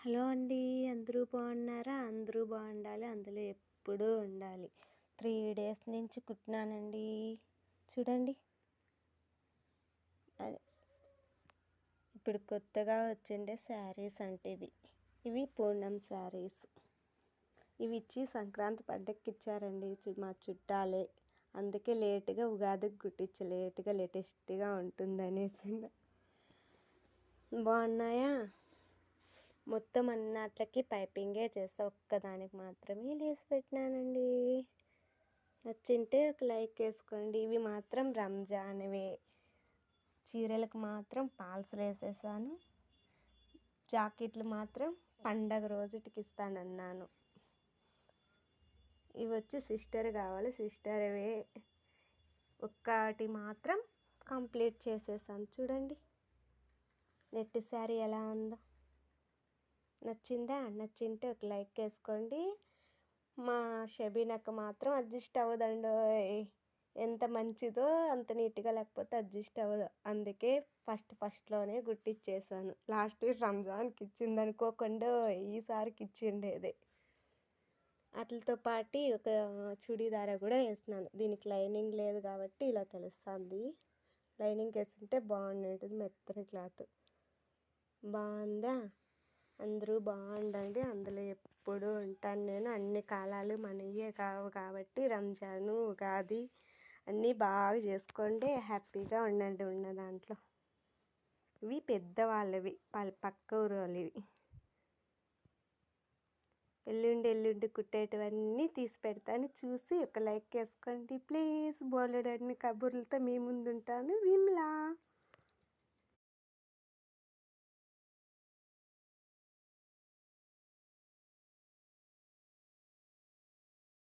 Hello అండి. అందరూ బాగున్నారా? అందరూ బాగుండాలి. అందులో ఎప్పుడూ ఉండాలి. 3 డేస్ నుంచి కుట్టినానండి. చూడండి. అదే ఇప్పుడు కొత్తగా వచ్చిండే శారీస్ అంటే ఇవి పూర్ణం శారీస్. ఇవి ఇచ్చి సంక్రాంతి పండగకి ఇచ్చారండి మా చుట్టాలే. అందుకే లేటుగా ఉగాదికి కుట్టించ లేటెస్ట్గా ఉంటుందనేసి. బాగున్నాయా? మొత్తం అన్నట్లకి పైపింగే చేస్తా, ఒక్కదానికి మాత్రమే లేసి పెట్టినానండి. నచ్చింటే ఒక లైక్ వేసుకోండి. ఇవి మాత్రం రంజాన్వే. చీరలకు మాత్రం పాల్స్లు వేసేసాను. జాకెట్లు మాత్రం పండగ రోజుటికి ఇస్తానన్నాను. ఇవి వచ్చి సిస్టర్ కావాలి, సిస్టర్వే. ఒక్కటి మాత్రం కంప్లీట్ చేసేసాను. చూడండి నెట్ శారీ ఎలా ఉందో. నచ్చిందా? నచ్చింటే ఒక లైక్ వేసుకోండి. మా షబీనక్క మాత్రం అడ్జస్ట్ అవ్వదండి. ఎంత మంచిదో అంత నీట్గా లేకపోతే అడ్జస్ట్ అవ్వదు. అందుకే ఫస్ట్లోనే గుట్టిచ్చేసాను. లాస్ట్ ఇయర్ రంజాన్కి ఇచ్చింది అనుకోకుండా ఈసారికి ఇచ్చిండేదే. వాటితో పాటు ఒక చుడీదార కూడా వేసినాను. దీనికి లైనింగ్ లేదు కాబట్టి ఇలా తెలుస్తుంది. లైనింగ్ వేసుంటే బాగుండేది. మెత్తని క్లాత్ బాగుందా? అందరూ బాగుండండి. అందులో ఎప్పుడు ఉంటాను నేను. అన్ని కాలాలు మనయే కావు కాబట్టి రంజాను, ఉగాది అన్నీ బాగా చేసుకోండి. హ్యాపీగా ఉండండి ఉన్న దాంట్లో. ఇవి పెద్దవాళ్ళవి, పక్క ఊరు వాళ్ళవి. ఎల్లుండి కుట్టేటివన్నీ తీసి పెడతాను. చూసి ఒక లైక్ వేసుకోండి ప్లీజ్. బోలెడన్ని కబుర్లతో మీ ముందు ఉంటాను. విమ్లా.